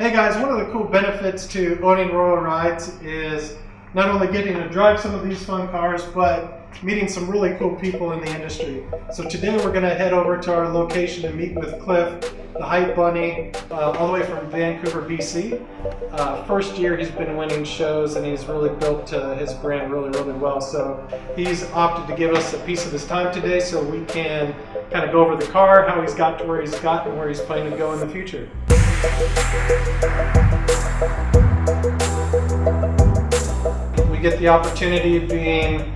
Hey guys, one of the cool benefits to owning Royal Rides is not only getting to drive some of these fun cars, but meeting some really cool people in the industry. So today we're going to head over to our location and meet with Cliff, the Hype Bunny, all the way from Vancouver, BC. First year he's been winning shows and he's really built his brand really well. So he's opted to give us a piece of his time today so we can kind of go over the car, how he's got to where he's got and where he's planning to go in the future. We get the opportunity being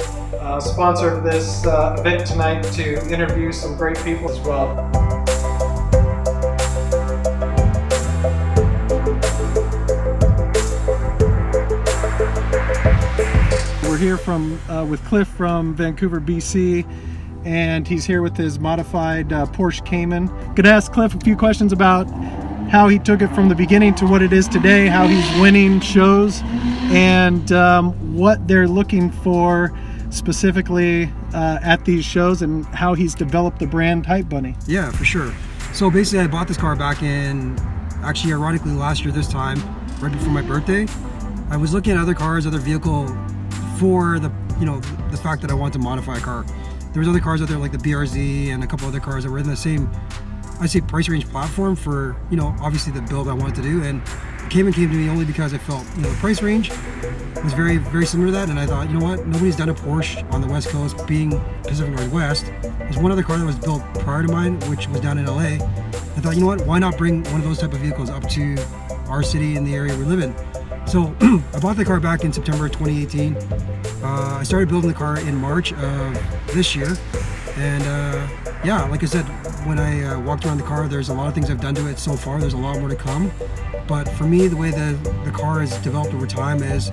sponsor of this event tonight to interview some great people as well. We're here with Cliff from Vancouver, BC, and he's here with his modified Porsche Cayman. Gonna ask Cliff a few questions about how he took it from the beginning to what it is today, how he's winning shows, and what they're looking for specifically at these shows, and how he's developed the brand Hype Bunny. Yeah, for sure. So basically I bought this car back in, actually ironically last year this time, right before my birthday. I was looking at other cars, other vehicle for the fact that I wanted to modify a car. There was other cars out there like the BRZ and a couple other cars that were in the same, I'd say, price range platform for, obviously the build I wanted to do. And Cayman came to me only because I felt, the price range was very similar to that. And I thought, you know what, nobody's done a Porsche on the West Coast, being Pacific Northwest. There's one other car that was built prior to mine, which was down in LA. I thought, you know what, why not bring one of those type of vehicles up to our city in the area we live in? So I bought the car back in September 2018. I started building the car in March of this year. And yeah, like I said, when I walked around the car, there's a lot of things I've done to it so far. There's a lot more to come. But for me, the way the car has developed over time is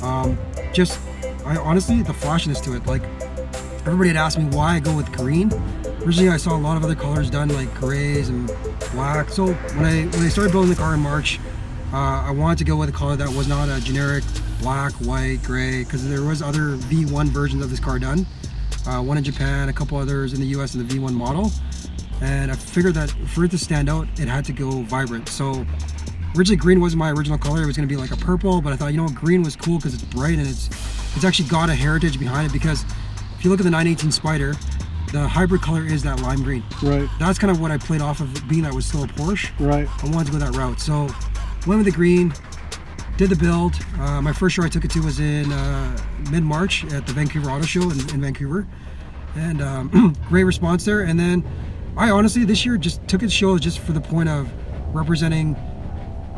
honestly, the flashiness to it. Like, everybody had asked me why I go with green. Originally, I saw a lot of other colors done, like grays and black. So when I started building the car in March, I wanted to go with a color that was not a generic black, white, gray, because there was other V1 versions of this car done. One in Japan, a couple others in the US in the V1 model. And I figured that for it to stand out, it had to go vibrant. So originally green wasn't my original color. It was gonna be like a purple, but I thought, green was cool because it's bright and it's actually got a heritage behind it, because if you look at the 918 Spider, the hybrid color is that lime green. Right. That's kind of what I played off of, being that it was still a Porsche. Right. I wanted to go that route. So went with the green, did the build. My first show I took it to was in mid-March at the Vancouver Auto Show in Vancouver. And great response there. And then I honestly, this year, just took it to shows just for the point of representing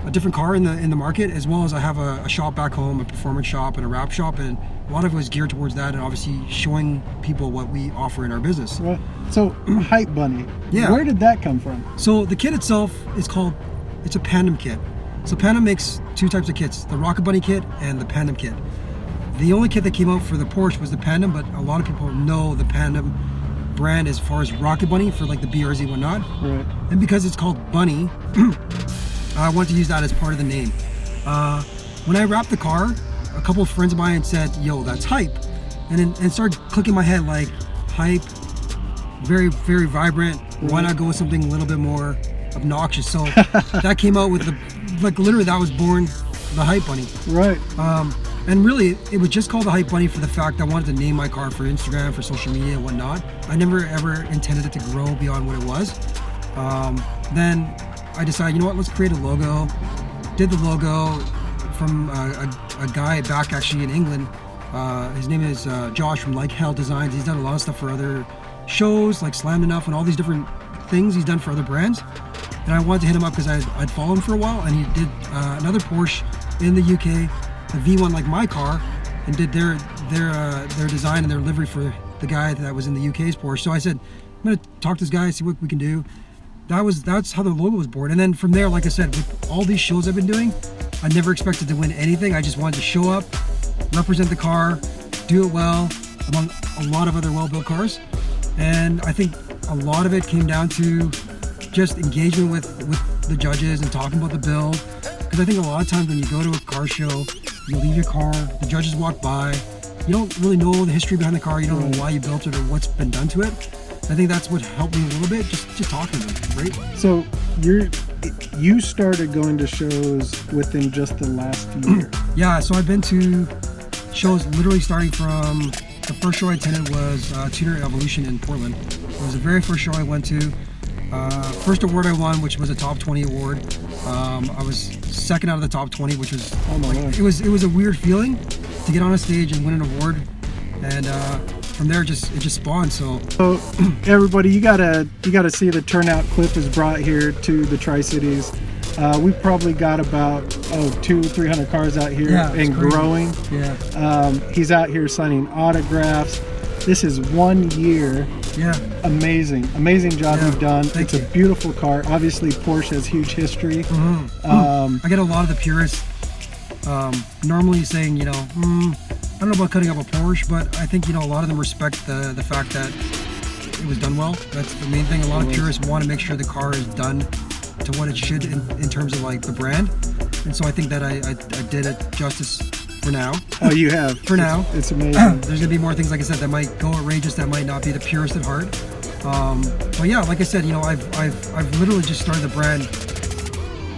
a different car in the market, as well as I have a shop back home, a performance shop and a wrap shop, and a lot of it was geared towards that, and obviously showing people what we offer in our business. Right. So Hype Bunny, yeah. Where did that come from? So the kit itself is it's a Pandem kit. So Pandem makes two types of kits, the Rocket Bunny kit and the Pandem kit. The only kit that came out for the Porsche was the Pandem, but a lot of people know the Pandem brand as far as Rocket Bunny for like the BRZ and whatnot. Right. And because it's called Bunny, I wanted to use that as part of the name. When I wrapped the car, a couple of friends of mine said, yo, that's hype. And started clicking my head like, hype, very vibrant. Why not go with something a little bit more obnoxious? So that came out with literally that was born the Hype Bunny. Right. And really, it was just called the Hype Bunny for the fact I wanted to name my car for Instagram, for social media and whatnot. I never ever intended it to grow beyond what it was. Then I decided, you know what, let's create a logo. Did the logo from a guy back actually in England. His name is Josh from Like Hell Designs. He's done a lot of stuff for other shows like Slammed Enough and all these different things he's done for other brands. And I wanted to hit him up because I'd followed him for a while, and he did another Porsche in the UK, the V1 like my car, and did their design and their livery for the guy that was in the UK's Porsche. So I said, I'm gonna talk to this guy, see what we can do. That's how the logo was born. And then from there, like I said, with all these shows I've been doing, I never expected to win anything. I just wanted to show up, represent the car, do it well, among a lot of other well-built cars. And I think a lot of it came down to just engagement with the judges and talking about the build. Because I think a lot of times when you go to a car show, you leave your car, the judges walk by, you don't really know the history behind the car, you don't know why you built it or what's been done to it. I think that's what helped me a little bit, just talking to them, right? So you started going to shows within just the last year. Yeah, so I've been to shows literally starting from the first show I attended was Tuner Evolution in Portland. It was the very first show I went to. First award I won, which was a top 20 award. I was second out of the top 20, which was it was a weird feeling to get on a stage and win an award. And from there, it just spawned. So everybody, you gotta see the turnout Cliff has brought here to the Tri-Cities. We've probably got about 200-300 cars out here, and growing. Yeah. He's out here signing autographs. This is 1 year. Yeah. Amazing job you've done. It's a beautiful car. Obviously, Porsche has huge history. I get a lot of the purists normally saying, you know, I don't know about cutting up a Porsche, but I think, you know, a lot of them respect the fact that it was done well. That's the main thing. A lot of purists want to make sure the car is done to what it should in terms of like the brand. And so I think that I did it justice for now. Oh, you have. For now. It's amazing. There's gonna be more things, like I said, that might go outrageous, that might not be the purest at heart. But yeah, like I said, you know, I've literally just started the brand.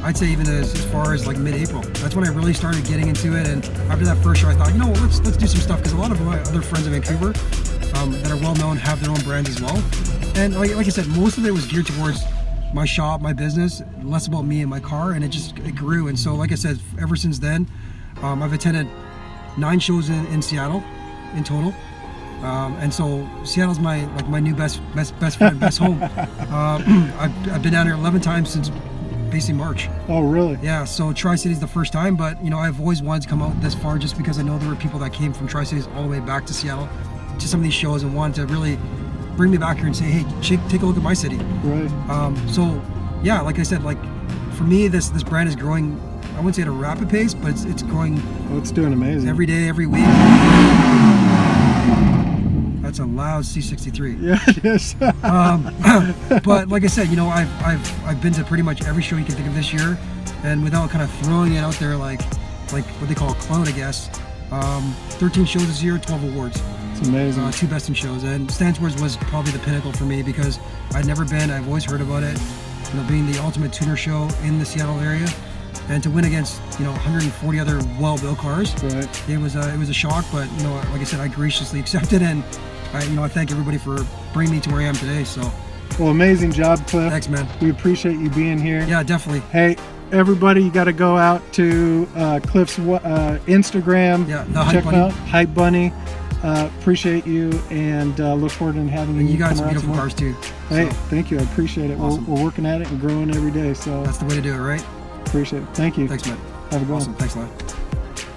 I'd say even as far as like mid-April. That's when I really started getting into it. And after that first show, I thought, you know what, let's do some stuff, because a lot of my other friends in Vancouver that are well known have their own brands as well. And like I said, most of it was geared towards my shop, my business, less about me and my car, and it grew. And so, like I said, ever since then, I've attended 9 shows in Seattle in total. And so Seattle's my new best friend, best home. I've been down here 11 times since basically March. Oh, really? Yeah, so Tri-Cities the first time, but you know, I've always wanted to come out this far just because I know there were people that came from Tri-Cities all the way back to Seattle to some of these shows and wanted to really bring me back here and say, hey, take a look at my city. Right. So yeah, like I said, like for me, this brand is growing, I wouldn't say at a rapid pace, but it's growing. Oh, it's doing amazing. Every day, every week. That's a loud C63. Yeah, it is. But like I said, you know, I've been to pretty much every show you can think of this year, and without kind of throwing it out there like what they call a clown, I guess. 13 shows this year, 12 awards. It's amazing. 2 best in shows, and Stan's was probably the pinnacle for me because I'd never been. I've always heard about it. You know, being the ultimate tuner show in the Seattle area, and to win against 140 other well-built cars, right. It was a shock. But you know, like I said, I graciously accepted, and I thank everybody for bringing me to where I am today. So, well, amazing job, Cliff. Thanks, man. We appreciate you being here. Yeah, definitely. Hey, everybody, you got to go out to Cliff's Instagram. Yeah, the check Hype Bunny. out Hype Bunny. Appreciate you, and look forward to having you. And you guys come are beautiful around cars too. Hey, so. Thank you. I appreciate it. Awesome. We're working at it and growing every day. So that's the way to do it, right? Appreciate it. Thank you. Thanks, man. Have a good Awesome. one. Thanks a lot.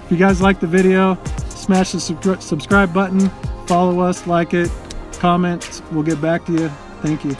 If you guys like the video, smash the subscribe button. Follow us, like it, comment. We'll get back to you. Thank you.